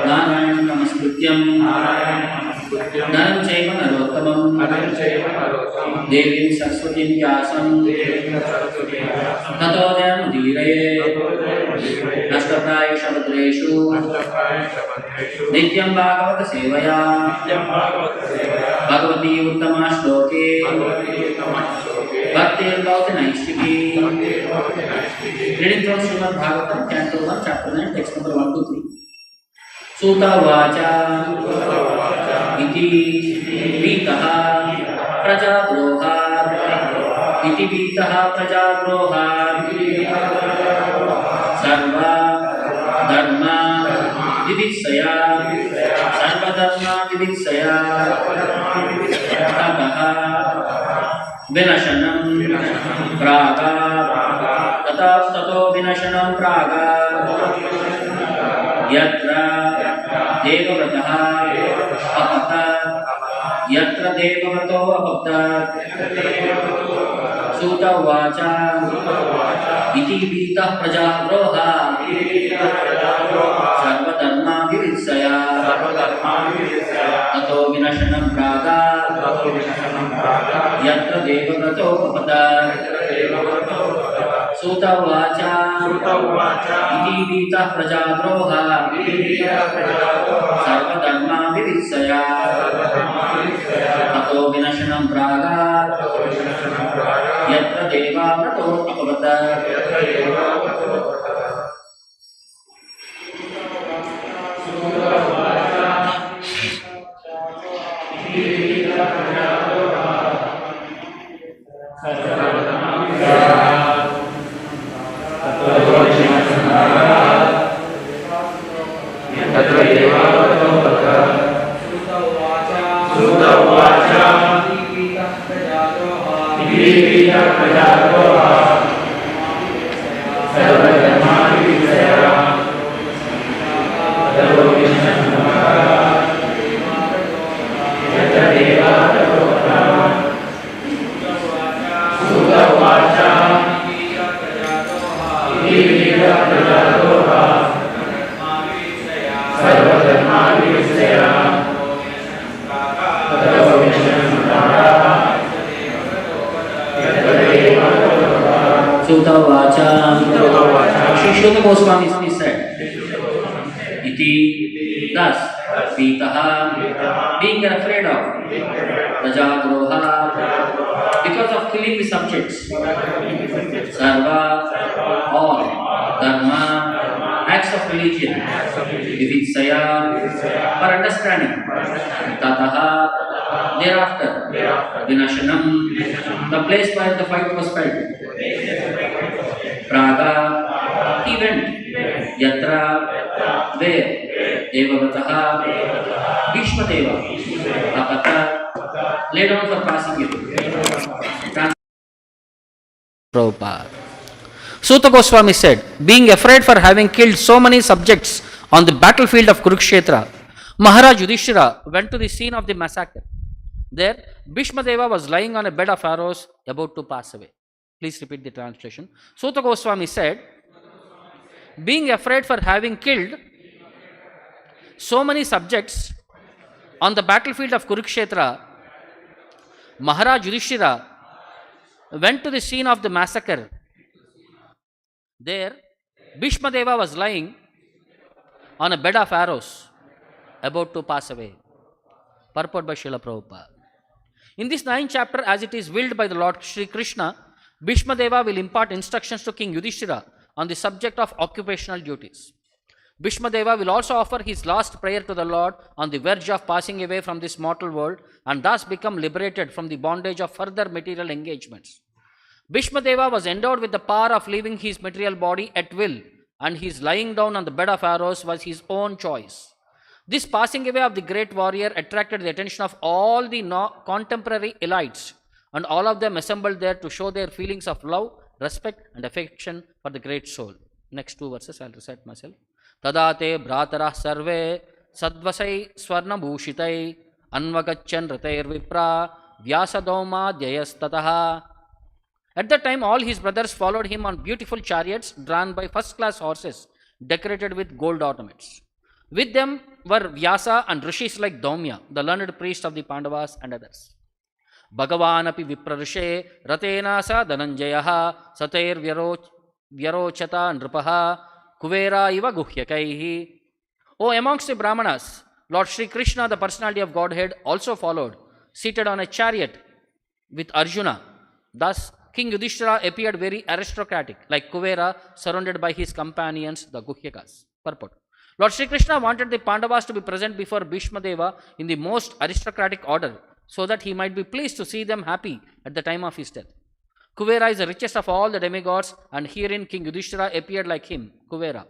नारायणं नमस्कृत्यं नरं चैव नरोत्तमं देवीं सरस्वतीं व्यासं ततो जयमुदीरये नष्टप्रायशभद्रेषु नित्यं भागवत सेवया भगवती उत्तमा श्लोके भक्तिर्भवति नैष्ठिकी. Reading from Srimad Bhagavatam, Canto 1, Chapter 9, text number 1 to 3. Sūta Vacha Iti Vitaha Prajadrohat Iti Vitaha Prajadrohat Sarva Dharma Viviksaya Sarva Dharma Viviksaya Tataha Vinashanam Praga Tato Vinashanam Praga Yatra Devavataha Apatat Yatra Devavato Apatat Sūta Vacha Iti Vita Prajabroha Sarva Dharma Viviksaya Tato Vinashanam Praga Yatra Devavato Apatat Sūta Vacha Iti Vita Prajabroha Sarva Dharma Viviksaya Tato Vinashanam Praga Yatra Devavato Apatat. Sūta Vacha Sūta Gosvāmī said, Iti, thus, Vitaha, being afraid of, Prajadroha, because of killing the subjects, Sarva, all, Dharma, acts of religion, Viviksaya, for understanding, Tataha, thereafter, Vinashanam, the place where the fight was felt, Praga, he went, Yatra, where, Devavataha, Bhīṣmadeva, Apata, lay down for passing it. Prabhupada. Sūta Gosvāmī said, being afraid for having killed so many subjects on the battlefield of Kurukṣetra, Mahārāja Yudhiṣṭhira went to the scene of the massacre. There, Bhīṣmadeva was lying on a bed of arrows about to pass away. Please repeat the translation. Sūta Gosvāmī said, being afraid for having killed so many subjects on the battlefield of Kurukṣetra, Mahārāja Yudhiṣṭhira went to the scene of the massacre. There, Bhīṣmadeva was lying on a bed of arrows about to pass away. Purport by Srila Prabhupada. In this 9th chapter, as it is willed by the Lord Shri Krishna, Bhīṣmadeva will impart instructions to King Yudhiṣṭhira on the subject of occupational duties. Bhīṣmadeva will also offer his last prayer to the Lord on the verge of passing away from this mortal world and thus become liberated from the bondage of further material engagements. Bhīṣmadeva was endowed with the power of leaving his material body at will, and his lying down on the bed of arrows was his own choice. This passing away of the great warrior attracted the attention of all the contemporary elites, and all of them assembled there to show their feelings of love, respect and affection for the great soul. Next 2 verses I will recite myself. Tadate bhratara sarve sadvasai swarnabhushitai anvagachan ratair vipra vyasadaumadhyayastataha. At that time, all his brothers followed him on beautiful chariots drawn by first-class horses decorated with gold ornaments. With them were Vyasa and rishis like Daumya, the learned priest of the Pandavas and others. Bhagavan api viprarushe ratena sa dhananjayaha satir vyarochata nrupaha kuvera iva guhyakaihi. Oh, amongst the Brahmanas, Lord Sri Krishna, the personality of Godhead, also followed, seated on a chariot with Arjuna. Thus, King Yudhiṣṭhira appeared very aristocratic, like Kuvera, surrounded by his companions, the Guhyakas. Purport. Lord Sri Krishna wanted the Pandavas to be present before Bhīṣmadeva in the most aristocratic order, so that he might be pleased to see them happy at the time of his death. Kuvera is the richest of all the demigods, and herein King Yudhiṣṭhira appeared like him, Kuvera.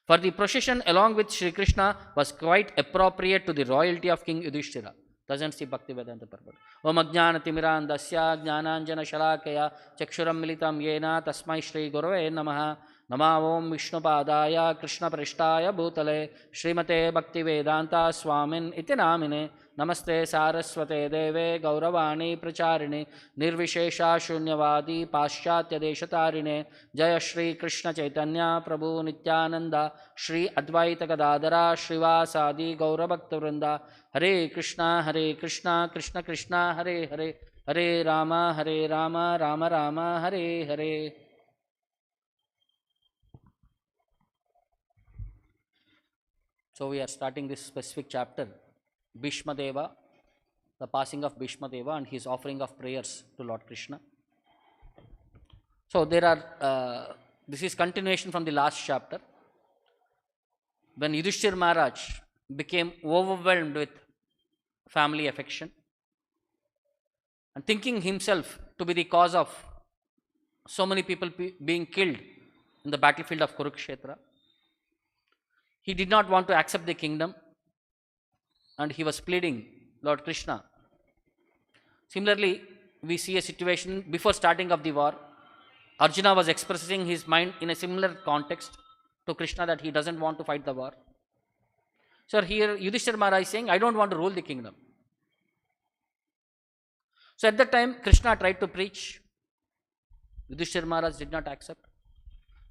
For the procession along with Sri Krishna was quite appropriate to the royalty of King Yudhiṣṭhira. Doesn't see Bhaktivedanta purport. Om ajnanatimirandasya jnananjana shalakaya chakshuram militam yena tasmai shri gurave namaha. Nama om Vishnupadaya Krishna Prishtaya Bhutale Srimate Bhaktivedanta Swamin iti namine. Namaste Saraswate Deve Gauravani Pracharine Nirvishesha Shunyavadi Paschatya Deshatarine Jaya Shri Krishna Chaitanya Prabhu Nityananda Shri Advaita Gadadara Shrivasadi Gauravakta Hare Krishna Krishna Krishna Hare Hare Hare Rama Rama Rama Hare Hare. So we are starting this specific chapter, Bhīṣmadeva, the passing of Bhīṣmadeva and his offering of prayers to Lord Krishna. So there are, this is continuation from the last chapter. When Yudhiṣṭhira Maharaj became overwhelmed with family affection and thinking himself to be the cause of so many people being killed in the battlefield of Kurukṣetra, he did not want to accept the kingdom and he was pleading Lord Krishna. Similarly, we see a situation before starting of the war. Arjuna was expressing his mind in a similar context to Krishna that he doesn't want to fight the war. So here Yudhiṣṭhira Maharaj is saying, I don't want to rule the kingdom. So at that time, Krishna tried to preach. Yudhiṣṭhira Maharaj did not accept.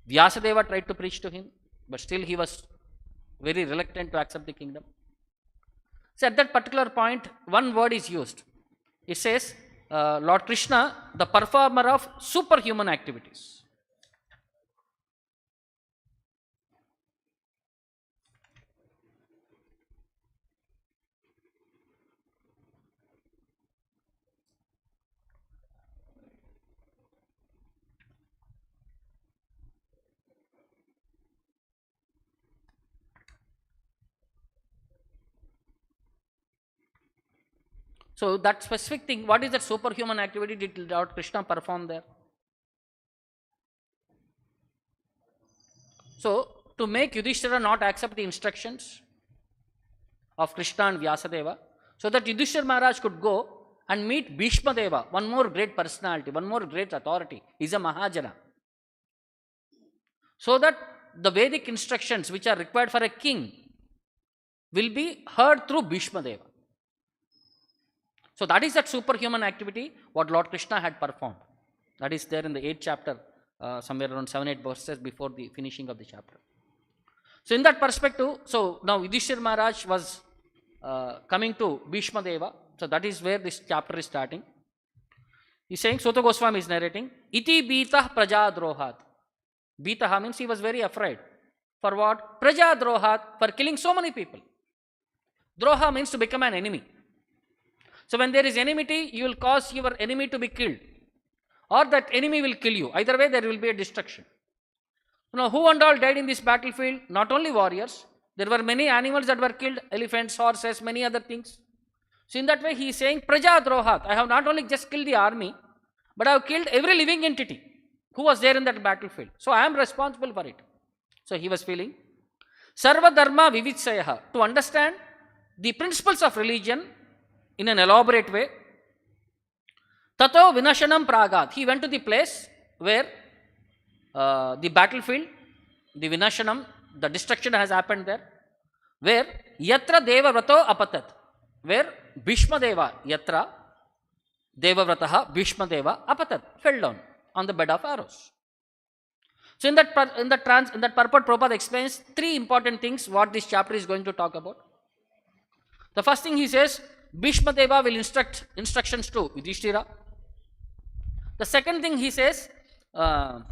Vyasadeva tried to preach to him, but still he was very reluctant to accept the kingdom. So at that particular point, one word is used. It says, Lord Krishna, the performer of superhuman activities. So that specific thing, what is that superhuman activity did Lord Krishna perform there? So to make Yudhiṣṭhira not accept the instructions of Krishna and Vyasadeva, so that Yudhiṣṭhira Maharaj could go and meet Bhīṣmadeva, one more great personality, one more great authority, is a Mahājana. So that the Vedic instructions which are required for a king will be heard through Bhīṣmadeva. So that is that superhuman activity what Lord Krishna had performed. That is there in the 8th chapter, somewhere around 7-8 verses before the finishing of the chapter. So in that perspective, so now Yudhiṣṭhira Maharaj was coming to Bhīṣmadeva. So that is where this chapter is starting. He is saying, Sūta Gosvāmī is narrating, Iti bītah prajadrohat. Bītah means he was very afraid. For what? Prajadrohat, for killing so many people. Droha means to become an enemy. So when there is enmity, you will cause your enemy to be killed, or that enemy will kill you. Either way, there will be a destruction. Now, who and all died in this battlefield? Not only warriors, there were many animals that were killed, elephants, horses, many other things. So in that way, he is saying, Praja Drohat, I have not only just killed the army, but I have killed every living entity who was there in that battlefield. So I am responsible for it. So he was feeling, Sarva Dharma Vivitsayaha, to understand the principles of religion in an elaborate way. Tato Vinashanam Pragat. He went to the place where the battlefield, the Vinashanam, the destruction has happened there, where Yatra Devavrato Apatat, where Bhīṣmadeva, Yatra Devavrataha Bhīṣmadeva Apatat, fell down on the bed of arrows. So in that purport, Prabhupada explains three important things what this chapter is going to talk about. The first thing he says, Bhīṣmadeva will instructions to Yudhiṣṭhira. The second thing he says, and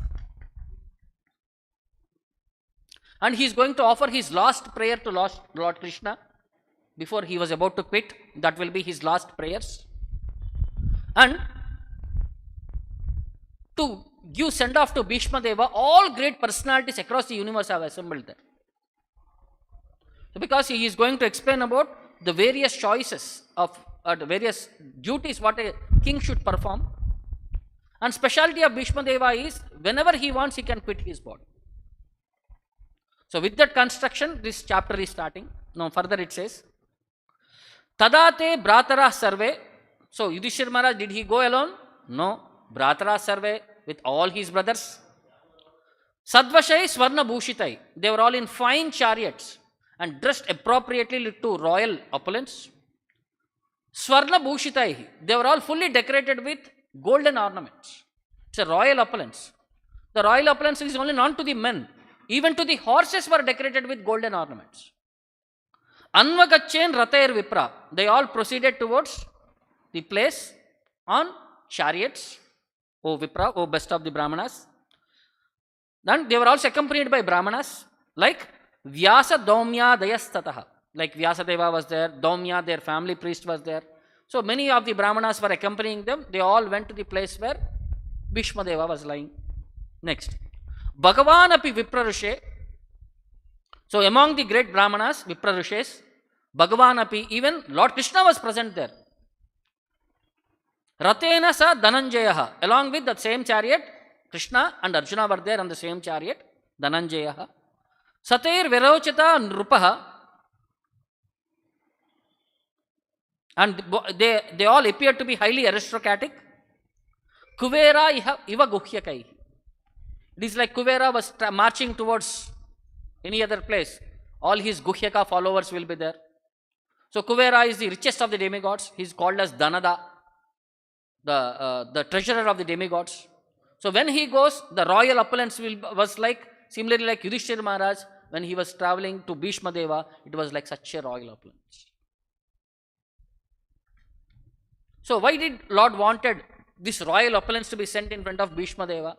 he is going to offer his last prayer to Lord Krishna before he was about to quit. That will be his last prayers. And to give send off to Bhīṣmadeva, all great personalities across the universe have assembled there. So because he is going to explain about the various choices of the various duties what a king should perform. And specialty of Bhīṣmadeva is whenever he wants he can quit his body. So with that construction this chapter is starting. Now further it says, Tadate Bhratara Sarve. So Yudhiṣṭhira Maharaj, did he go alone? No. Bhratara Sarve with all his brothers. Sadvashai Swarna Bhushitai. They were all in fine chariots and dressed appropriately to royal opulence. Swarna Bhushitai. They were all fully decorated with golden ornaments. It's a royal opulence. The royal opulence is only not to the men. Even to the horses were decorated with golden ornaments. Anvagachen Ratair Vipra. They all proceeded towards the place on chariots. O Vipra, O best of the Brahmanas. Then they were also accompanied by Brahmanas like Vyasa Daumya Dayastataha. Like Vyasadeva was there, Daumya, their family priest was there. So many of the Brahmanas were accompanying them. They all went to the place where Bhīṣmadeva was lying. Next. Bhagavan api Viprarushe. So among the great Brahmanas, Viprarushes, Bhagavan api, even Lord Krishna was present there. Ratena sa Dhananjayaha. Along with that same chariot, Krishna and Arjuna were there on the same chariot, Dhananjayaha. Satir Virochita Nrupaha. And they all appeared to be highly aristocratic. Kuvera iva guhyakai. It is like Kuvera was marching towards any other place. All his guhyaka followers will be there. So Kuvera is the richest of the demigods. He is called as Dhanada, the treasurer of the demigods. So when he goes, the royal opulence was like, similarly like Yudhiṣṭhira Maharaj, when he was travelling to Bhīṣmadeva, it was like such a royal opulence. So why did Lord wanted this royal opulence to be sent in front of Bhīṣmadeva?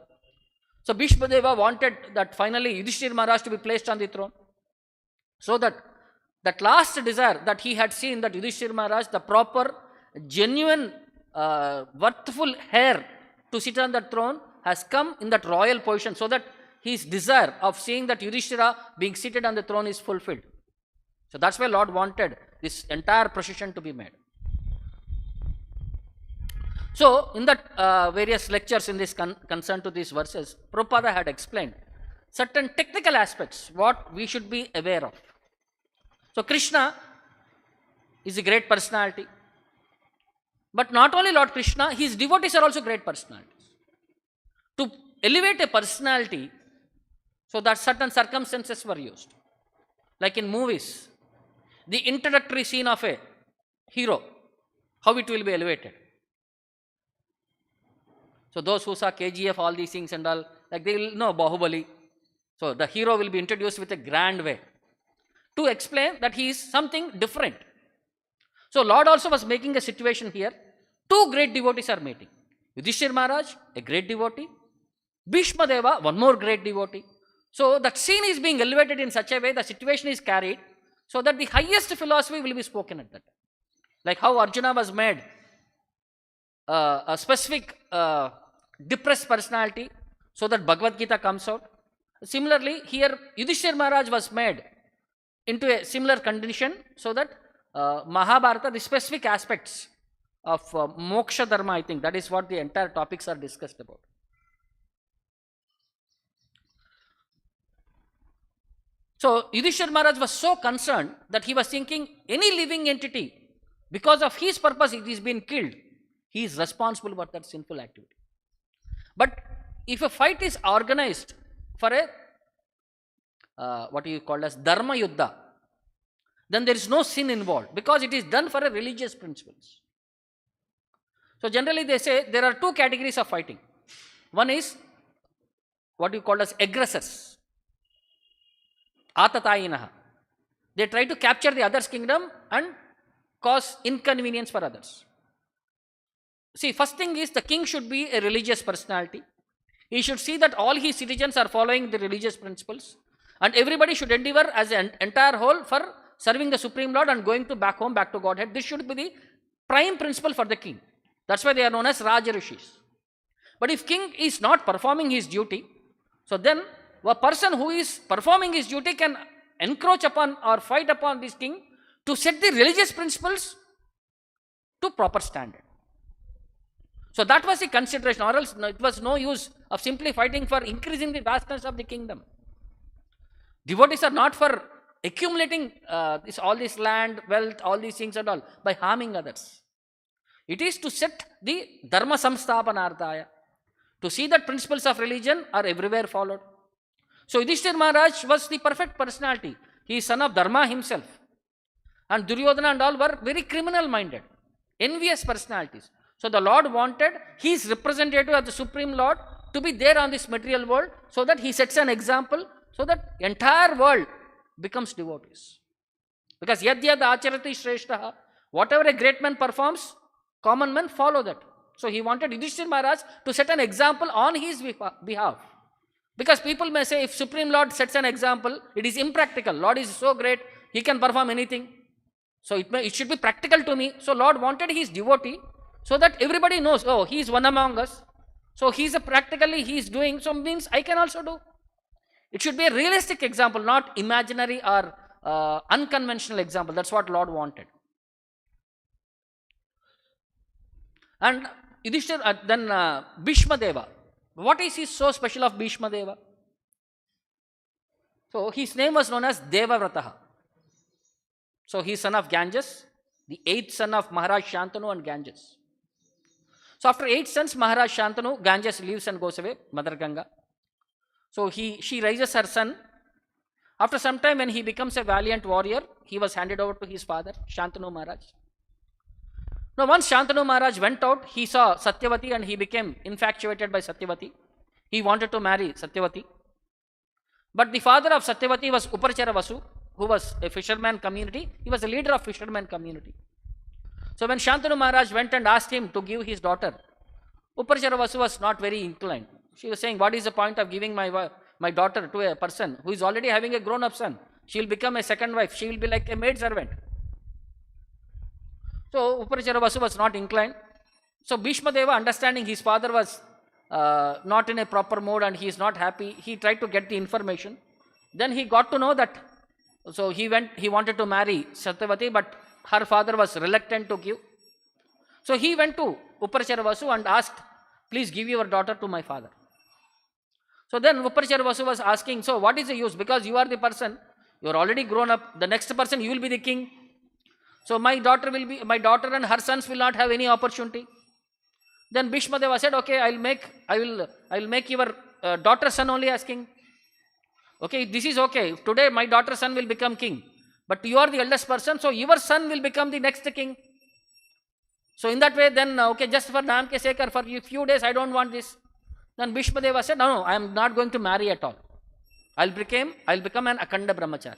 So Bhīṣmadeva wanted that finally Yudhiṣṭhira Maharaj to be placed on the throne. So that last desire that he had seen, that Yudhiṣṭhira Maharaj, the proper, genuine, worthful heir to sit on that throne has come in that royal position, so that his desire of seeing that Yudhiṣṭhira being seated on the throne is fulfilled. So that's why Lord wanted this entire procession to be made. So in that various lectures in this concern to these verses, Prabhupada had explained certain technical aspects what we should be aware of. So Krishna is a great personality. But not only Lord Krishna, his devotees are also great personalities. To elevate a personality, so that certain circumstances were used. Like in movies, the introductory scene of a hero, how it will be elevated. So those who saw KGF, all these things and all, like they will know Bahubali. So the hero will be introduced with a grand way to explain that he is something different. So Lord also was making a situation here. Two great devotees are meeting. Yudhiṣṭhira Maharaj, a great devotee. Bhīṣmadeva, one more great devotee. So that scene is being elevated in such a way, the situation is carried, so that the highest philosophy will be spoken at that time. Like how Arjuna was made a specific depressed personality, so that Bhagavad Gita comes out. Similarly, here Yudhiṣṭhira Maharaj was made into a similar condition, so that Mahabharata, the specific aspects of moksha dharma, I think that is what the entire topics are discussed about. So Yudhiṣṭhira Maharaj was so concerned that he was thinking any living entity, because of his purpose it is being killed, he is responsible for that sinful activity. But if a fight is organized for a what you call as dharma yuddha, then there is no sin involved, because it is done for a religious principles. So generally they say there are two categories of fighting. One is what you call as aggressors, atatayinaha. They try to capture the other's kingdom and cause inconvenience for others. See, first thing is the king should be a religious personality. He should see that all his citizens are following the religious principles, and everybody should endeavor as an entire whole for serving the Supreme Lord and going to back home, back to Godhead. This should be the prime principle for the king. That's why they are known as Raja Rishis. But if king is not performing his duty, so then a person who is performing his duty can encroach upon or fight upon this king to set the religious principles to proper standard. So that was the consideration, or else it was no use of simply fighting for increasing the vastness of the kingdom. Devotees are not for accumulating all this land, wealth, all these things and all by harming others. It is to set the Dharma Samsthapanarthaya, to see that principles of religion are everywhere followed. So Yudhiṣṭhira Maharaj was the perfect personality. He is son of Dharma himself. And Duryodhana and all were very criminal minded, envious personalities. So the Lord wanted his representative of the Supreme Lord to be there on this material world, so that he sets an example, so that entire world becomes devotees. Because yad yad acharati shreshtaha, whatever a great man performs, common men follow that. So he wanted Yudhiṣṭhira Maharaj to set an example on his behalf. Because people may say, if Supreme Lord sets an example, it is impractical. Lord is so great, he can perform anything. So it should be practical to me. So Lord wanted his devotee, so that everybody knows, oh, he is one among us. So he is practically he is doing, so means I can also do. It should be a realistic example, not imaginary or unconventional example. That's what Lord wanted. And Yudhiṣṭhira, then Bhīṣmadeva. What is so special of Bhīṣmadeva? So his name was known as Devavrataha. So he is son of Ganges, the 8th son of Maharaj Shantanu and Ganges. So after 8 sons, Maharaj Shantanu, Ganges leaves and goes away, Mother Ganga. So she raises her son. After some time, when he becomes a valiant warrior, he was handed over to his father, Shantanu Maharaj. Now once Shantanu Maharaj went out, he saw Satyavati and he became infatuated by Satyavati. He wanted to marry Satyavati. But the father of Satyavati was Uparachara Vasu, who was a fisherman community. He was a leader of fisherman community. So when Shantanu Maharaj went and asked him to give his daughter, Uparachara Vasu was not very inclined. She was saying, what is the point of giving my daughter to a person who is already having a grown-up son? She will become a second wife. She will be like a maid servant. So Uparachara Vasu was not inclined. So Bhīṣmadeva, understanding his father was not in a proper mode and he is not happy, he tried to get the information. Then he got to know that, so he wanted to marry Satyavati, but her father was reluctant to give. So he went to Uparachara Vasu and asked, please give your daughter to my father. So then Uparachara Vasu was asking, so what is the use? Because you are the person, you are already grown up, the next person you will be the king. So my daughter and her sons will not have any opportunity. Then Bhīṣmadeva said, okay, I will make your daughter's son only as king. Okay, this is okay. Today my daughter's son will become king. But you are the eldest person, so your son will become the next king. So in that way, then, okay, just for Naam ke sake or for a few days, I don't want this. Then Bhīṣmadeva said, no, I am not going to marry at all. I'll become an Akhanda Brahmachari.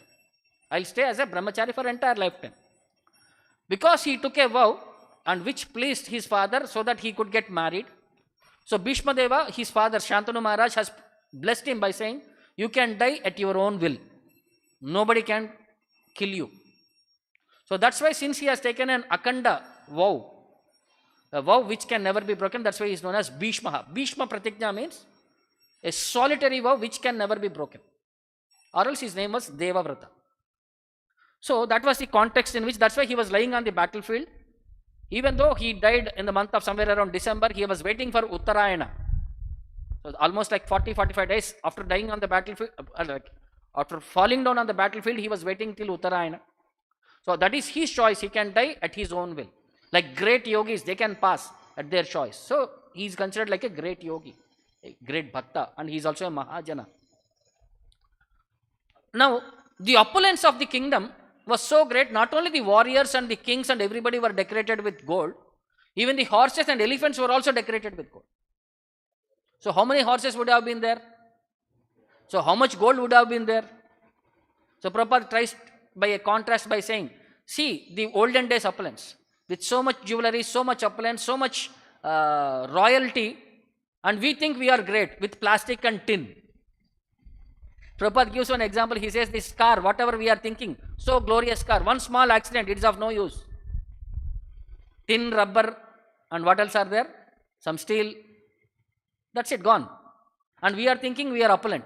I'll stay as a Brahmachari for entire lifetime. Because he took a vow, and which pleased his father so that he could get married. So Bhīṣmadeva, his father Shantanu Maharaj, has blessed him by saying, you can die at your own will. Nobody can kill you. So that's why, since he has taken an Akhanda vow, a vow which can never be broken, that's why he is known as Bhīṣmaha. Bhīṣma Pratigna means a solitary vow which can never be broken. Or else his name was Devavrata. So that was the context in which, that's why he was lying on the battlefield. Even though he died in the month of somewhere around December, he was waiting for Uttarayana. So almost like 40-45 days after dying on the battlefield, after falling down on the battlefield, he was waiting till Uttarayana. So that is his choice. He can die at his own will. Like great yogis, they can pass at their choice. So he is considered like a great yogi, a great bhakta, and he is also a Mahajana. Now, the opulence of the kingdom was so great, not only the warriors and the kings and everybody were decorated with gold, even the horses and elephants were also decorated with gold. So how many horses would have been there? So how much gold would have been there? So Prabhupada tries by a contrast by saying, see the olden days opulence, with so much jewelry, so much opulence, so much royalty, and we think we are great with plastic and tin. Prabhupada gives one example. He says this car, whatever we are thinking, so glorious car, one small accident, it is of no use. Tin, rubber, and what else are there? Some steel. That's it, gone. And we are thinking we are opulent.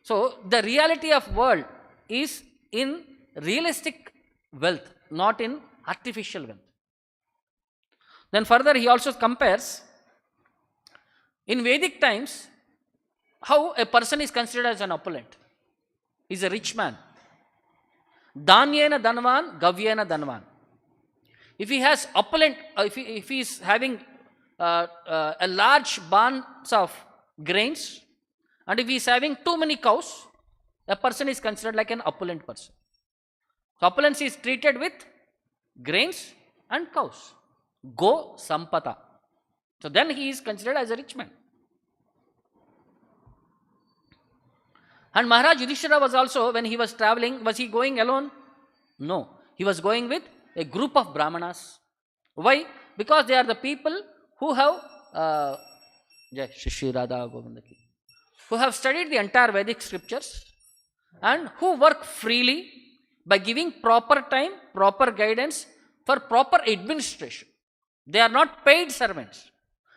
So, the reality of world is in realistic wealth, not in artificial wealth. Then further he also compares, in Vedic times, how a person is considered as an opulent. He is a rich man. Dhanyena dhanvan, gavyena dhanvan. If he has opulent, if he is having a large barns of grains, and if he is having too many cows, a person is considered like an opulent person. So opulence is treated with grains and cows. Go sampata. So then he is considered as a rich man. And Mahārāja Yudhiṣṭhira was also, when he was traveling, was he going alone? No. He was going with a group of Brahmanas. Why? Because they are the people who have who have studied the entire Vedic scriptures and who work freely by giving proper time, proper guidance for proper administration. They are not paid servants.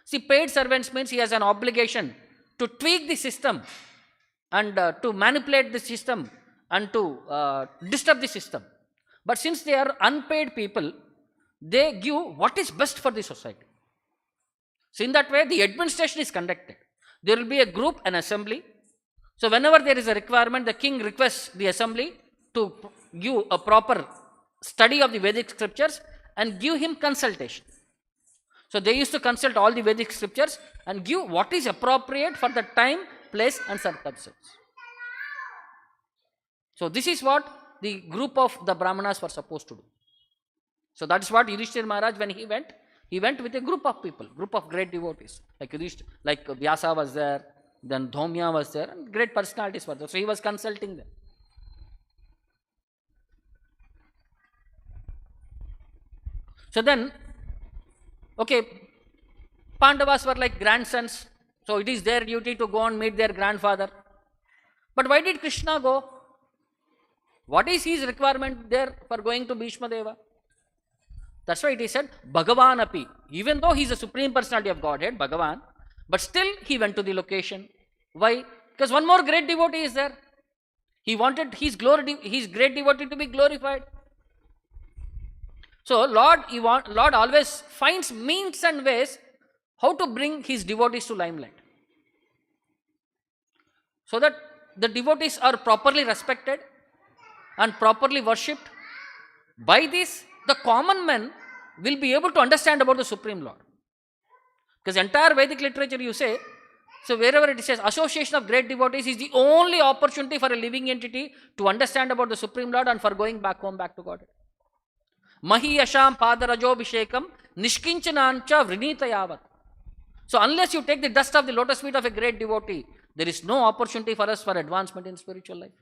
See, paid servants means he has an obligation to tweak the system and to manipulate the system and to disturb the system. But since they are unpaid people, they give what is best for the society. So in that way, the administration is conducted. There will be a group, an assembly. So whenever there is a requirement, the king requests the assembly to give a proper study of the Vedic scriptures and give him consultation. So they used to consult all the Vedic scriptures and give what is appropriate for the time, place and circumstance. So this is what the group of the Brahmanas were supposed to do. So that is what Yudhiṣṭhira Maharaj, when he went with a group of people, group of great devotees. Like Yudhiṣṭhira, like Vyasa was there, then Dhaumya was there, and great personalities were there. So he was consulting them. So then, okay, Pandavas were like grandsons, so it is their duty to go and meet their grandfather. But why did Krishna go? What is his requirement there for going to Bhīṣmadeva? That's why it is said, Bhagavan api. Even though he is the Supreme Personality of Godhead, Bhagavan, but still he went to the location. Why? Because one more great devotee is there. He wanted his great devotee to be glorified. So Lord always finds means and ways how to bring his devotees to limelight, so that the devotees are properly respected and properly worshipped. By this, the common man will be able to understand about the Supreme Lord. Because entire Vedic literature, you say, so wherever it says association of great devotees is the only opportunity for a living entity to understand about the Supreme Lord and for going back home, back to God. Mahi yasham padarajobhishekam nishkinchanancha vrinitayavat. So unless you take the dust of the lotus feet of a great devotee, there is no opportunity for us for advancement in spiritual life.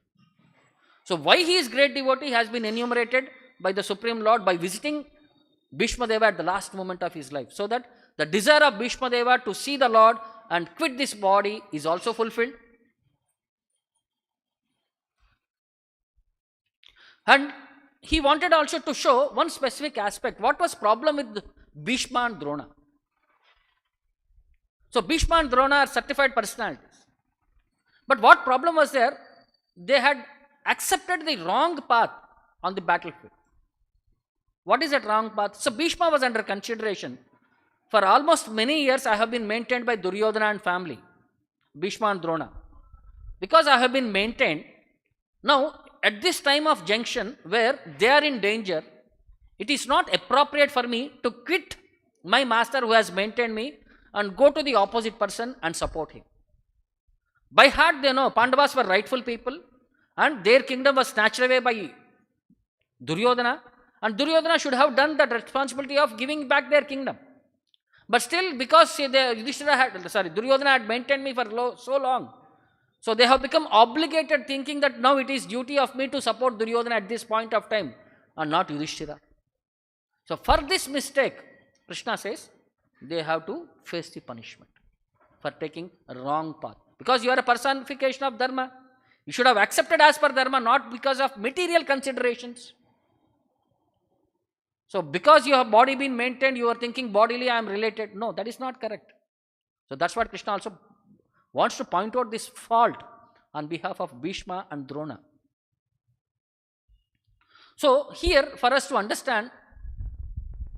So why he is great devotee has been enumerated by the Supreme Lord by visiting Bhīṣmadeva at the last moment of his life, so that the desire of Bhīṣmadeva to see the Lord and quit this body is also fulfilled. And he wanted also to show one specific aspect. What was problem with Bhīṣma and Drona? So Bhīṣma and Drona are certified personalities. But what problem was there? They had accepted the wrong path on the battlefield. What is that wrong path? So Bhīṣma was under consideration. For almost many years I have been maintained by Duryodhana and family, Bhīṣma and Drona. Because I have been maintained, now at this time of junction where they are in danger, it is not appropriate for me to quit my master who has maintained me and go to the opposite person and support him. By heart they know Pandavas were rightful people and their kingdom was snatched away by Duryodhana, and Duryodhana should have done that responsibility of giving back their kingdom. But still, because Duryodhana had maintained me for so long, so they have become obligated, thinking that now it is duty of me to support Duryodhana at this point of time and not Yudhiṣṭhira. So for this mistake, Krishna says, they have to face the punishment for taking a wrong path. Because you are a personification of Dharma. You should have accepted as per Dharma, not because of material considerations. So because your body been maintained, you are thinking bodily I am related. No, that is not correct. So that's what Krishna also wants to point out, this fault on behalf of Bhishma and Drona. So here, for us to understand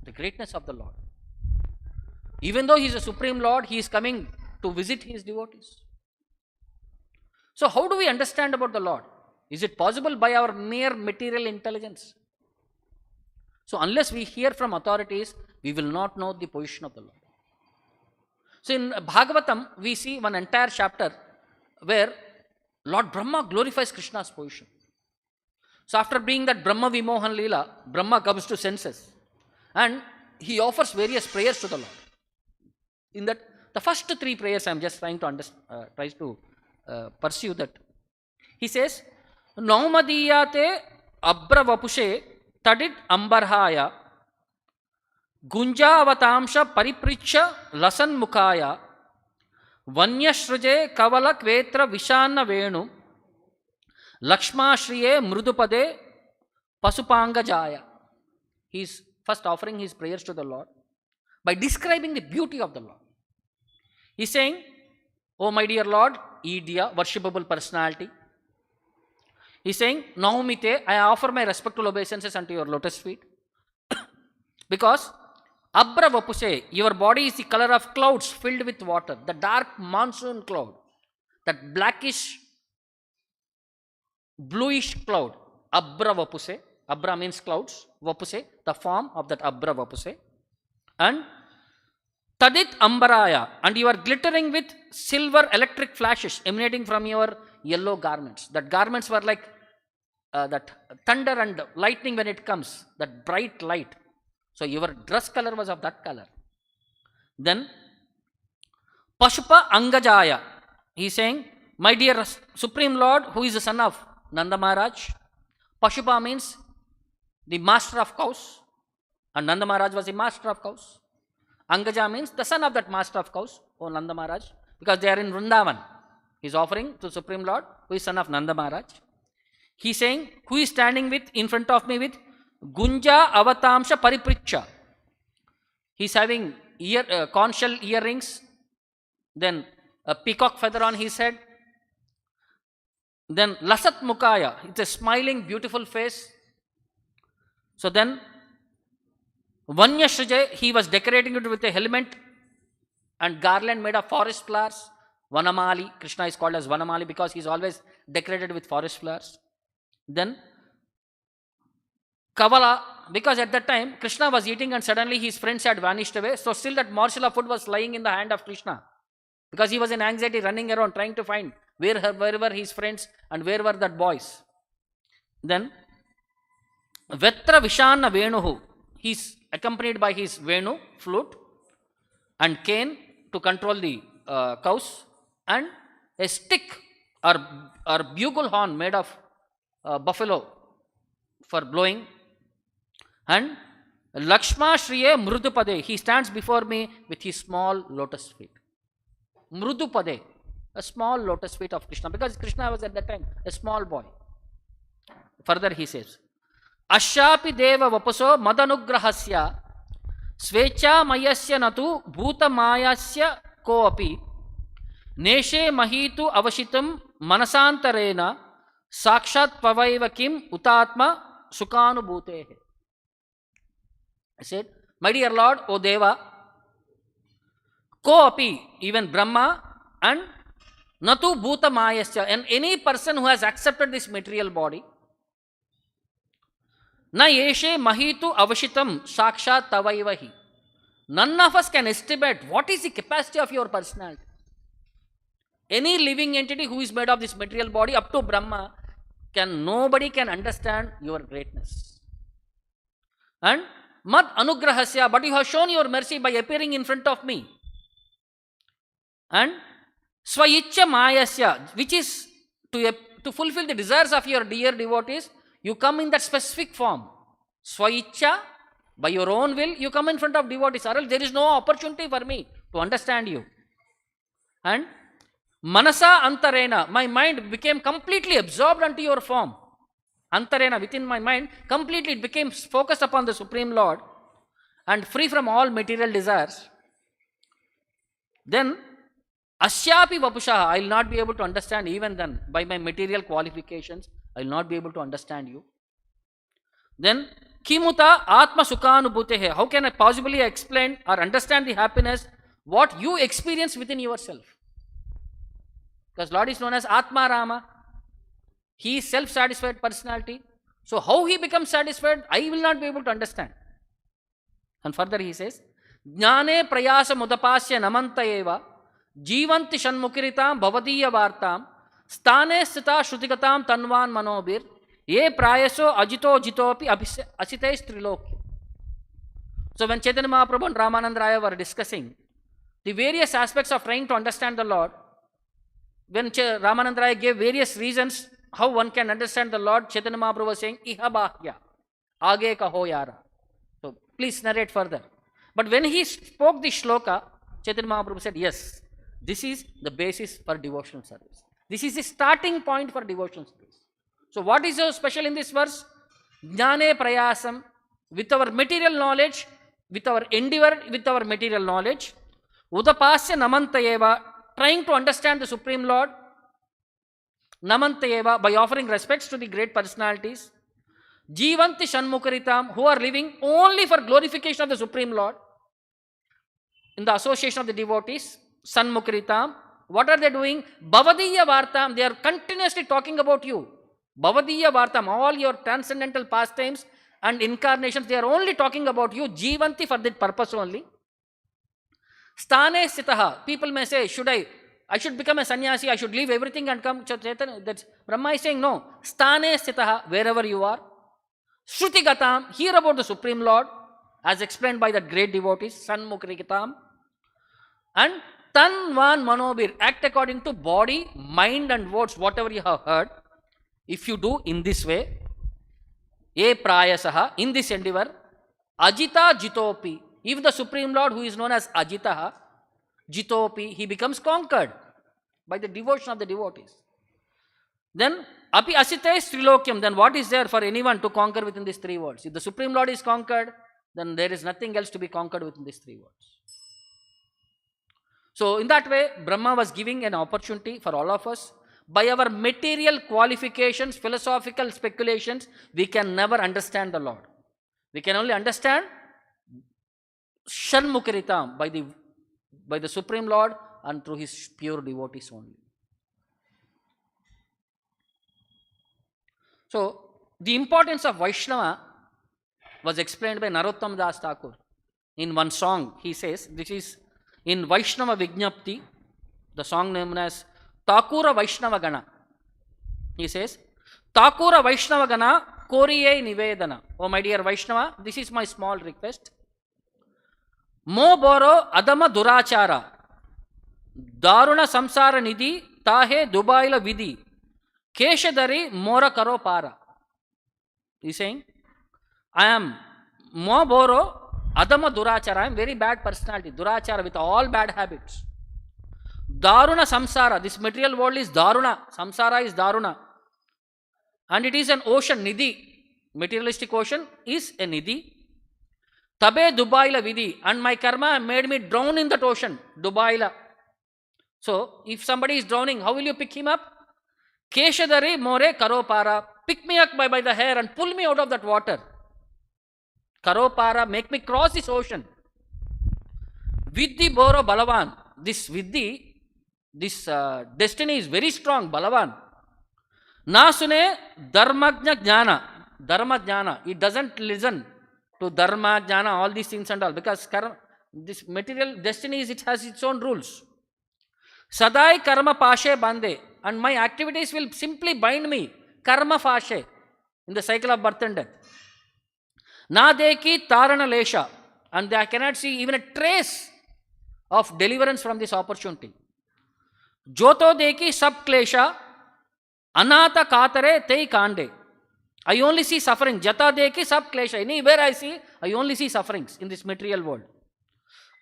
the greatness of the Lord, even though he is a Supreme Lord, he is coming to visit his devotees. So how do we understand about the Lord? Is it possible by our mere material intelligence? So unless we hear from authorities, we will not know the position of the Lord. So in Bhagavatam, we see one entire chapter where Lord Brahma glorifies Krishna's position. So after being that Brahma Vimohan Leela, Brahma comes to senses and he offers various prayers to the Lord. In that, the first three prayers I am just trying to pursue that. He says, Naumadiyate Abra Vapushe Tadit Ambarhaya Gunjavatamsha Paripricha Lasan Mukaya Vanyashruje Kavala Kvetra Vishana Venu Lakshma Shriye Mrudupade Pasupanga Jaya. He is first offering his prayers to the Lord by describing the beauty of the Lord. He is saying, Oh my dear Lord, Idya, worshipable personality. He is saying, Naumite, I offer my respectful obeisances unto your lotus feet. Because Abra Vapuse, your body is the color of clouds filled with water, the dark monsoon cloud, that blackish, bluish cloud. Abra Vapuse, Abra means clouds, Vapuse, the form of that Abra Vapuse. And Tadit Ambaraya, and you are glittering with silver electric flashes emanating from your yellow garments. That garments were like that thunder and lightning when it comes, that bright light. So your dress color was of that color. Then Pashupa Angajaya, he is saying, my dear Supreme Lord, who is the son of Nanda Maharaj. Pashupa means the master of cows, and Nanda Maharaj was the master of cows. Angaja means the son of that master of cows, O Nanda Maharaj, because they are in Vrindavan. He is offering to Supreme Lord, who is son of Nanda Maharaj. He is saying, who is standing in front of me with Gunja Avatamsha Paripricha. He is having conch shell earrings, then a peacock feather on his head. Then Lasat Mukaya, it's a smiling, beautiful face. So then Vanyashrije, he was decorating it with a helmet and garland made of forest flowers. Vanamali, Krishna is called as Vanamali because he is always decorated with forest flowers. Then Kavala, because at that time Krishna was eating and suddenly his friends had vanished away. So still that morsel of food was lying in the hand of Krishna. Because he was in anxiety running around trying to find where were his friends and where were that boys. Then Vetra Vishana Venuhu, he is accompanied by his Venu, flute and cane to control the cows, and a stick or bugle horn made of buffalo for blowing. And Lakshma Shriye Mrudupade, he stands before me with his small lotus feet. Mrudupade, a small lotus feet of Krishna, because Krishna was at that time a small boy. Further he says, Ashapi Deva Vapaso Madanugrahasya Svecha Mayasya Natu Bhuta Mayasya Koapi Neshe Mahitu Avashitam Manasantarena Sakshat Pavaiva Kim Utatma Sukhanubhutehe. I said, my dear Lord, O Deva, Koapi, even Brahma, and Natu Bhuta Mayasya, and any person who has accepted this material body, Na Yeshe Mahitu Avashitam Sakshat Tavaivahi. None of us can estimate what is the capacity of your personality. Any living entity who is made of this material body up to Brahma, nobody can understand your greatness. And Mad Anugrahasya, but you have shown your mercy by appearing in front of me. And Swayichya Mayasya, which is to fulfill the desires of your dear devotees, you come in that specific form. Swaicha, by your own will, you come in front of devotees. Or else there is no opportunity for me to understand you. And Manasa Antarena, my mind became completely absorbed unto your form. Antarena, within my mind, completely it became focused upon the Supreme Lord and free from all material desires. Then, Asyapi Vapushaha, I will not be able to understand even then. By my material qualifications, I will not be able to understand you. Then, Kimuta Atma Sukhanubhutehe, how can I possibly explain or understand the happiness what you experience within yourself? Because Lord is known as Atma Rama. He is self-satisfied personality. So how he becomes satisfied, I will not be able to understand. And further he says, Jnane prayasa mudapasya namanta eva jivanti shanmukiritam bhavadiya vartam stane sthita shrutigatam tanvan manobir ye prayaso ajito jitopi asiteis trilokya. So when Chaitanya Mahaprabhu and Ramananda Raya were discussing the various aspects of trying to understand the Lord, when Ramananda Raya gave various reasons how one can understand the Lord, Chaitanya Mahaprabhu was saying, Iha bahya, aage kaho yara. So please narrate further. But when he spoke the shloka, Chaitanya Mahaprabhu said, yes, this is the basis for devotional service. This is the starting point for devotional service. So what is so special in this verse? Jnane prayasam, with our material knowledge, with our endeavor, with our material knowledge, udapasya namantayeva, trying to understand the Supreme Lord, namantayeva, by offering respects to the great personalities, jivanti shanmukaritam, who are living only for glorification of the Supreme Lord, in the association of the devotees, sanmukaritam, what are they doing? Bhavadiya vartam, they are continuously talking about you. Bhavadiya vartam, all your transcendental pastimes and incarnations, they are only talking about you, jivanti, for that purpose only. Stane sitaha, people may say, I should become a sannyasi, I should leave everything and come. That's Brahma is saying, no. Stane sitaha, wherever you are. Shrutigatam, hear about the Supreme Lord, as explained by the great devotees, Sanmukrigatam. And Tanvan Manobir, act according to body, mind and words, whatever you have heard. If you do in this way, E Prayasaha, in this endeavor, Ajita Jitopi, if the Supreme Lord, who is known as Ajitaha, Jitopi, he becomes conquered by the devotion of the devotees. Then, Api Asiteis Trilokyam, then what is there for anyone to conquer within these three words? If the Supreme Lord is conquered, then there is nothing else to be conquered within these three words. So, in that way, Brahma was giving an opportunity for all of us. By our material qualifications, philosophical speculations, we can never understand the Lord. We can only understand Shanmukaritam by the Supreme Lord and through his pure devotees only. So, the importance of Vaishnava was explained by Narottam Das Thakur. In one song, he says, this is in Vaishnava Vijñapti, the song known as Thakura Vaishnava Gana. He says, Thakura Vaishnava Gana Koriye Nivedana. Oh my dear Vaishnava, this is my small request. Mo boro adama durachara, daruna samsara nidhi, tahe dubaila vidhi, keshadari mora karo para. He is saying, I am mo boro adama durachara, I am very bad personality, durachara, with all bad habits. Daruna samsara, this material world is daruna, samsara is daruna. And it is an ocean, nidhi, materialistic ocean is a nidhi. Tabe dubaila vidhi, and my karma made me drown in that ocean, dubaila. So, if somebody is drowning, how will you pick him up? Keshadari more karo para, pick me up by the hair and pull me out of that water. Karo para, make me cross this ocean. Vidhi boro balavan, this vidhi, this destiny is very strong, balavan. Nasune dharmajna jnana, dharma jnana, it doesn't listen to dharma, jnana, all these things and all, because this material destiny it has its own rules. Sadai karma pashe bande, and my activities will simply bind me, karma pashe, in the cycle of birth and death. Na deki tarana lesha, and I cannot see even a trace of deliverance from this opportunity. Joto deki sab klesha, anata katare tei kande. I only see suffering. Jata deki sab klesha. Anywhere I see, I only see sufferings in this material world.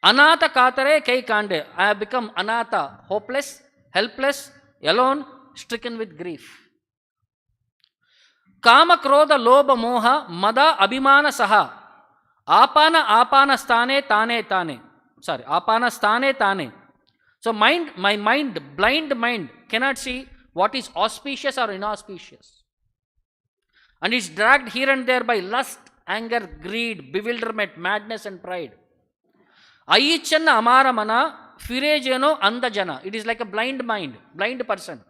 Anata katare kai kande. I have become anata, hopeless, helpless, alone, stricken with grief. Kama krodha lobha moha mada abhimana saha. Apana sthane tane tane. Apana sthane tane. So my mind, blind mind, cannot see what is auspicious or inauspicious. And is dragged here and there by lust, anger, greed, bewilderment, madness and pride. Aichanna amara mana firejeno andajana. It is like a blind mind, blind person.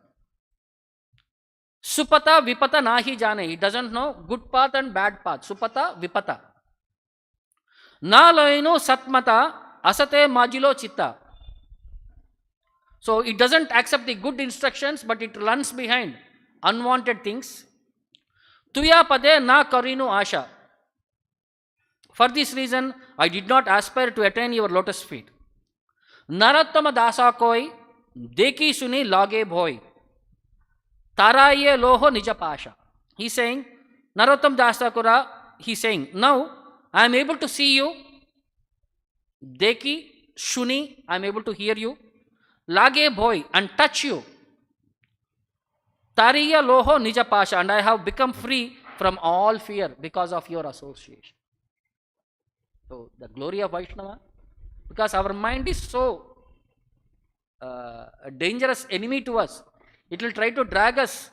Supata vipata nahi jane. He doesn't know good path and bad path. Supata vipata. Na loino satmata asate majilo chitta. So it doesn't accept the good instructions, but it runs behind unwanted things. Tuya pade na karinu asha. For this reason, I did not aspire to attain your lotus feet. Narasimha Dasa koi deki suni lage bhoi. Taraye loho nija pasha. He's saying, Narottam Dasa he's saying, now I am able to see you. Deki, shuni, I am able to hear you. Lage bhoi, and touch you. Tariya loho nija pasha, and I have become free from all fear because of your association. So the glory of Vaishnava, because our mind is so a dangerous enemy to us. It will try to drag us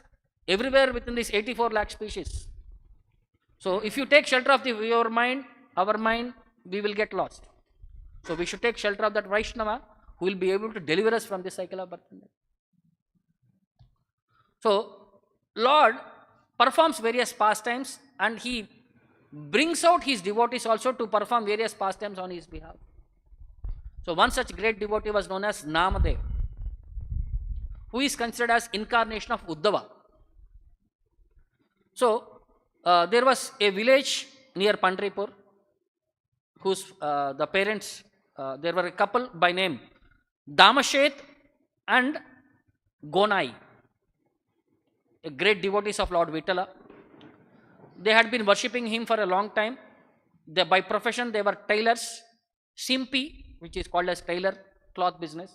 everywhere within this 84 lakh species. So if you take shelter of your mind, our mind, we will get lost. So we should take shelter of that Vaishnava who will be able to deliver us from this cycle of birth and death. So Lord performs various pastimes and he brings out his devotees also to perform various pastimes on his behalf. So one such great devotee was known as Namadev, who is considered as incarnation of Uddhava. So there was a village near Pandharpur whose the parents, there were a couple by name Damashet and Gonai, a great devotees of Lord Vittala. They had been worshipping him for a long time. By profession they were tailors, Simpi, which is called as tailor, cloth business.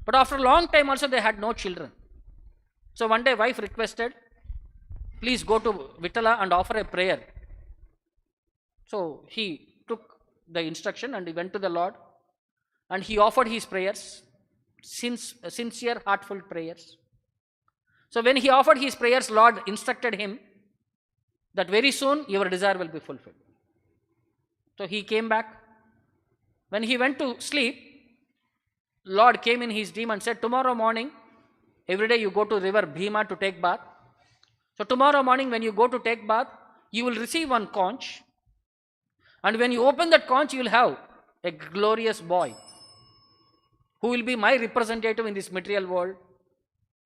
But after a long time also they had no children. So one day wife requested, please go to Vittala and offer a prayer. So he took the instruction and he went to the Lord and he offered his prayers, sincere, heartfelt prayers. So when he offered his prayers, Lord instructed him that very soon your desire will be fulfilled. So he came back. When he went to sleep, Lord came in his dream and said, tomorrow morning, every day you go to river Bhima to take bath. So tomorrow morning when you go to take bath, you will receive one conch. And when you open that conch, you will have a glorious boy who will be my representative in this material world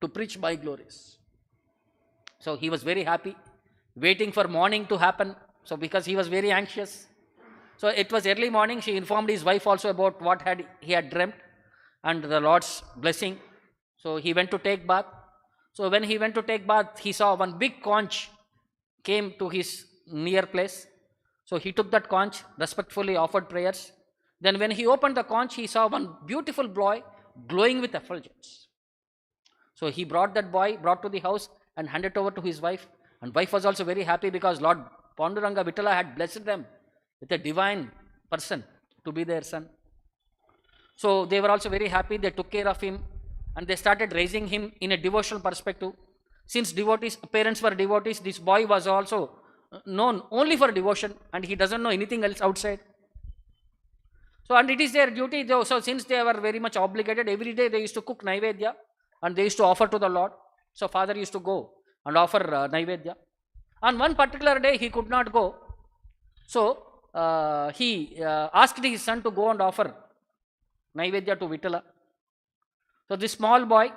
to preach my glories. So he was very happy, waiting for morning to happen. So because he was very anxious. So it was early morning, she informed his wife also about what he had dreamt and the Lord's blessing. So he went to take bath. So when he went to take bath, he saw one big conch came to his near place. So he took that conch, respectfully offered prayers. Then when he opened the conch, he saw one beautiful boy glowing with effulgence. So he brought that boy, brought to the house and handed over to his wife. And wife was also very happy because Lord Panduranga Vittala had blessed them with a divine person to be their son. So they were also very happy. They took care of him and they started raising him in a devotional perspective. Since parents were devotees, this boy was also known only for devotion and he doesn't know anything else outside. So and it is their duty. So since they were very much obligated, every day they used to cook Naivedya and they used to offer to the Lord. So father used to go and offer Naivedya. On one particular day he could not go. So he asked his son to go and offer Naivedya to Vittala. So this small boy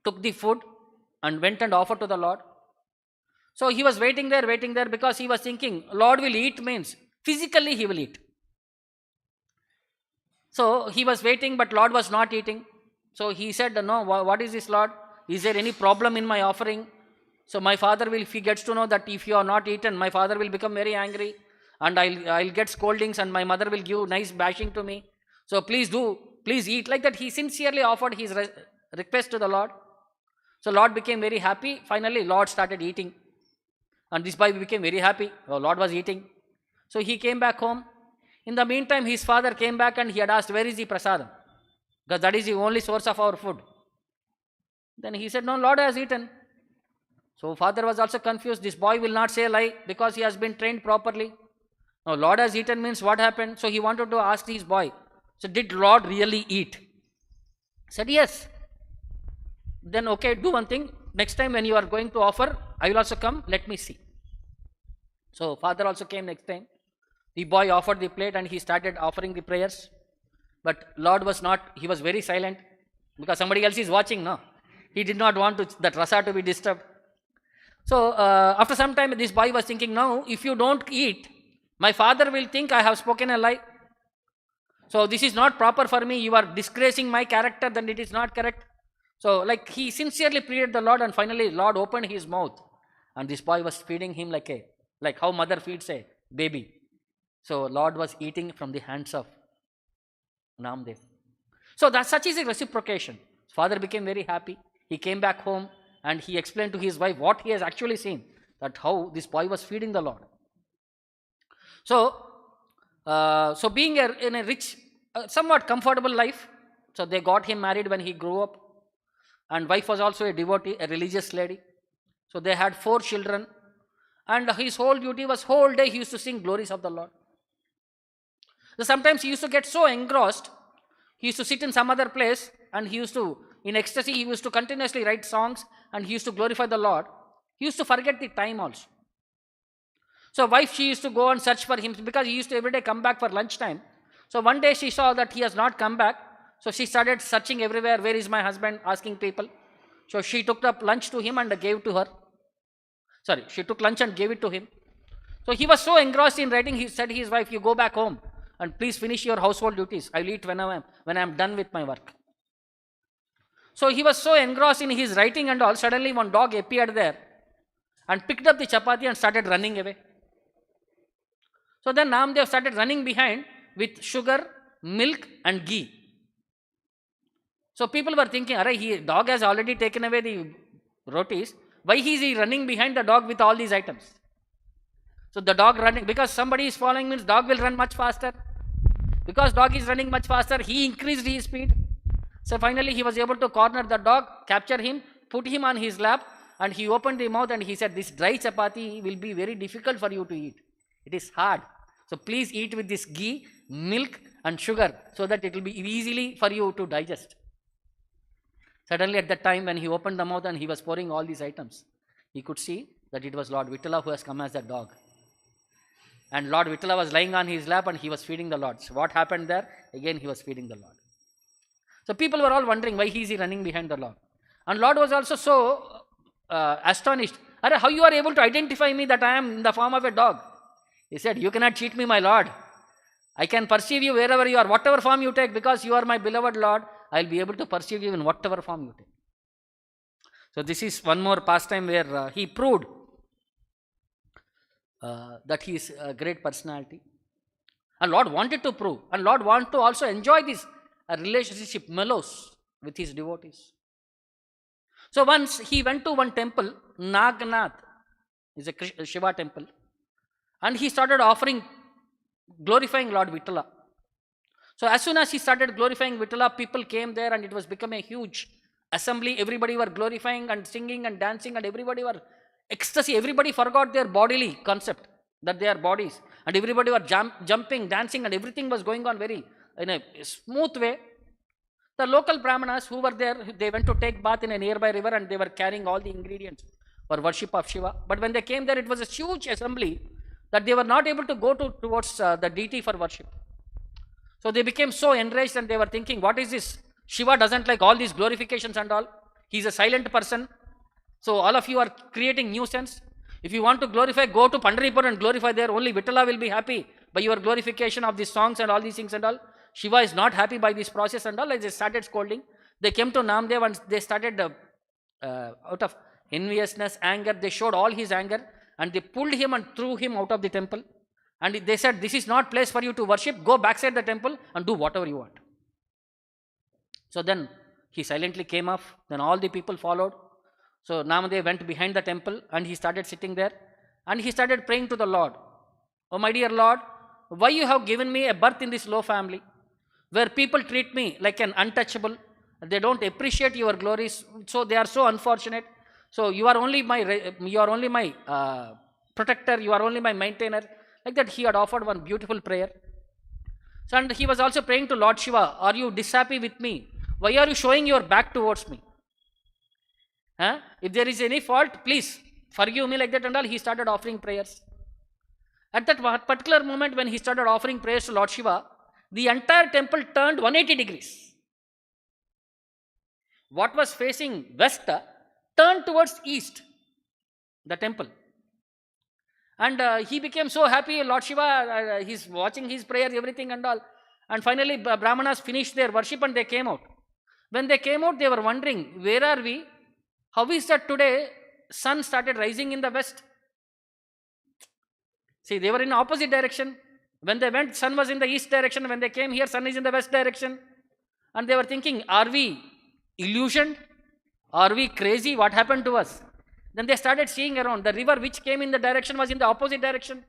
took the food and went and offered to the Lord. So he was waiting there because he was thinking, Lord will eat means physically he will eat. So he was waiting but Lord was not eating. So he said, no, what is this Lord? Is there any problem in my offering? So my father will, if he gets to know that if you are not eaten, my father will become very angry and I'll get scoldings and my mother will give nice bashing to me. So please eat. Like that he sincerely offered his request to the Lord. So Lord became very happy. Finally Lord started eating. And this boy became very happy. Oh, Lord was eating. So he came back home. In the meantime, his father came back and he had asked, where is the prasadam? Because that is the only source of our food. Then he said, no, Lord has eaten. So father was also confused. This boy will not say a lie because he has been trained properly. Now Lord has eaten means what happened? So he wanted to ask his boy, so did Lord really eat? He said, yes. Then okay, do one thing. Next time when you are going to offer, I will also come, let me see. So father also came next time. The boy offered the plate and he started offering the prayers. But Lord was not, he was very silent because somebody else is watching, no. He did not want that rasa to be disturbed. So after some time this boy was thinking, now if you don't eat, my father will think I have spoken a lie. So this is not proper for me, you are disgracing my character, then it is not correct. So like he sincerely prayed the Lord and finally Lord opened his mouth and this boy was feeding him like how mother feeds a baby. So Lord was eating from the hands of Namdev. So that such is a reciprocation. Father became very happy. He came back home and he explained to his wife what he has actually seen, that how this boy was feeding the Lord. So, being in a rich, somewhat comfortable life, so they got him married when he grew up, and wife was also a devotee, a religious lady. So they had 4 children, and his whole duty was whole day he used to sing glories of the Lord. So sometimes he used to get so engrossed, he used to sit in some other place and he used to, in ecstasy, he used to continuously write songs and he used to glorify the Lord. He used to forget the time also. So wife, she used to go and search for him because he used to every day come back for lunchtime. So one day she saw that he has not come back. So she started searching everywhere, where is my husband, asking people. So she took up lunch to him and gave to her. Sorry, she took lunch and gave it to him. So he was so engrossed in writing, he said to his wife, you go back home and please finish your household duties. I will eat when I am done with my work. So he was so engrossed in his writing and all, suddenly one dog appeared there and picked up the chapati and started running away. So then Namdev started running behind with sugar, milk and ghee. So people were thinking, dog has already taken away the rotis. Why is he running behind the dog with all these items? So the dog running, because somebody is following means dog will run much faster. Because dog is running much faster, he increased his speed. So finally he was able to corner the dog, capture him, put him on his lap, and he opened the mouth and he said, this dry chapati will be very difficult for you to eat. It is hard. So please eat with this ghee, milk and sugar so that it will be easily for you to digest. Suddenly at that time when he opened the mouth and he was pouring all these items, he could see that it was Lord Vittala who has come as a dog. And Lord Vittala was lying on his lap and he was feeding the Lord. So what happened there? Again he was feeding the Lord. So people were all wondering why he is running behind the Lord. And Lord was also so astonished. How you are able to identify me that I am in the form of a dog? He said, you cannot cheat me, my Lord. I can perceive you wherever you are, whatever form you take, because you are my beloved Lord. I will be able to perceive you in whatever form you take. So this is one more pastime where he proved that he is a great personality. And Lord wanted to prove. And Lord wanted to also enjoy this relationship mellows with his devotees. So once he went to one temple, Nagnath, is a Shiva temple. And he started glorifying Lord Vittala. So as soon as he started glorifying Vittala, people came there and it was become a huge assembly. Everybody were glorifying and singing and dancing and everybody were ecstasy. Everybody forgot their bodily concept, that they are bodies. And everybody were jumping, dancing and everything was going on in a smooth way. The local brahmanas who were there, they went to take bath in a nearby river and they were carrying all the ingredients for worship of Shiva. But when they came there, it was a huge assembly that they were not able to go towards the deity for worship. So they became so enraged and they were thinking, what is this? Shiva doesn't like all these glorifications and all. He is a silent person. So all of you are creating nuisance. If you want to glorify, go to Pandharipur and glorify there. Only Vittala will be happy by your glorification of these songs and all these things and all. Shiva is not happy by this process and all. They started scolding. They came to Namdev and they started out of enviousness, anger. They showed all his anger and they pulled him and threw him out of the temple. And they said, this is not place for you to worship. Go backside the temple and do whatever you want. So then he silently came off. Then all the people followed. So Namadev went behind the temple and he started sitting there. And he started praying to the Lord. Oh my dear Lord, why you have given me a birth in this low family, where people treat me like an untouchable. They don't appreciate your glories. So they are so unfortunate. So you are only my protector. You are only my maintainer. Like that, he had offered one beautiful prayer. So, and he was also praying to Lord Shiva, are you dishappy with me? Why are you showing your back towards me? If there is any fault, please forgive me, like that and all. He started offering prayers. At that particular moment when he started offering prayers to Lord Shiva, the entire temple turned 180 degrees. What was facing west turned towards east, the temple. And he became so happy. Lord Shiva, he's watching his prayers, everything and all. And finally, Brahmanas finished their worship and they came out. When they came out, they were wondering, where are we? How is that today sun started rising in the west? See, they were in opposite direction. When they went, sun was in the east direction. When they came here, sun is in the west direction. And they were thinking, are we illusioned? Are we crazy? What happened to us? Then they started seeing around. The river which came in the direction was in the opposite direction.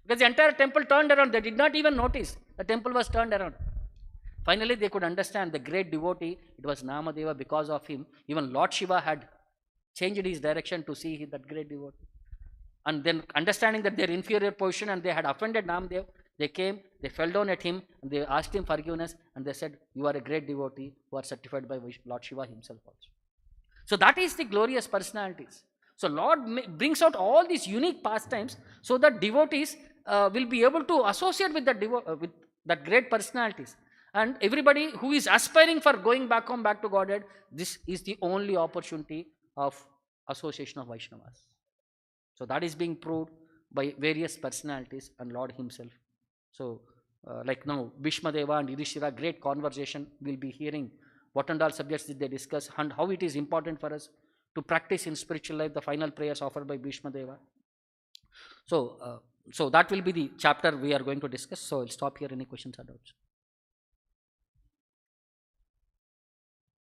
Because the entire temple turned around. They did not even notice. The temple was turned around. Finally, they could understand the great devotee. It was Namadeva. Because of him, even Lord Shiva had changed his direction to see that great devotee. And then understanding that their inferior position and they had offended Namadev, they came, they fell down at him and they asked him forgiveness and they said, you are a great devotee who are certified by Lord Shiva himself also. So that is the glorious personalities. So Lord brings out all these unique pastimes so that devotees will be able to associate with that great personalities. And everybody who is aspiring for going back home, back to Godhead, this is the only opportunity of association of Vaishnavas. So that is being proved by various personalities and Lord himself. So like now, Bhīṣmadeva and Yudhiṣṭhira, great conversation. We'll be hearing what and all subjects did they discuss and how it is important for us to practice in spiritual life the final prayers offered by Bhīṣmadeva. So that will be the chapter we are going to discuss. So I'll stop here. Any questions or doubts?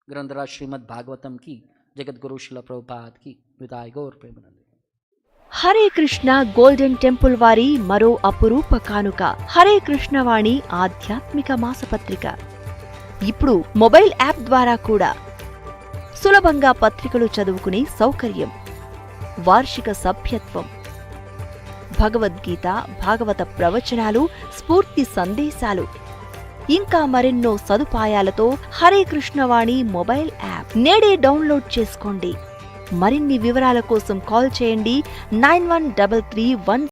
Grandhara Srimad Bhagavatam ki, Jagat Guru Srila Prabhupada ki, Vidai Gaur Premanande. Hare Krishna golden temple వారి మరో అపురూప కానుక హరే కృష్ణ వాణి ఆధ్యాత్మిక మాసపత్రిక. ఇప్పుడు mobile app ద్వారా కూడా సులభంగా పత్రికలు చదువుకునే సౌకర్యం, వార్షిక సభ్యత్వం, భగవద్గీత, భాగవత ప్రవచనాలు, స్ఫూర్తి సందేశాలు, ఇంకా మరెన్నో సదుపాయాలతో హరే కృష్ణ వాణి మొబైల్ యాప్ నేడే డౌన్లోడ్ చేసుకోండి. మరిన్ని వివరాల కోసం కాల్ చేయండి 9133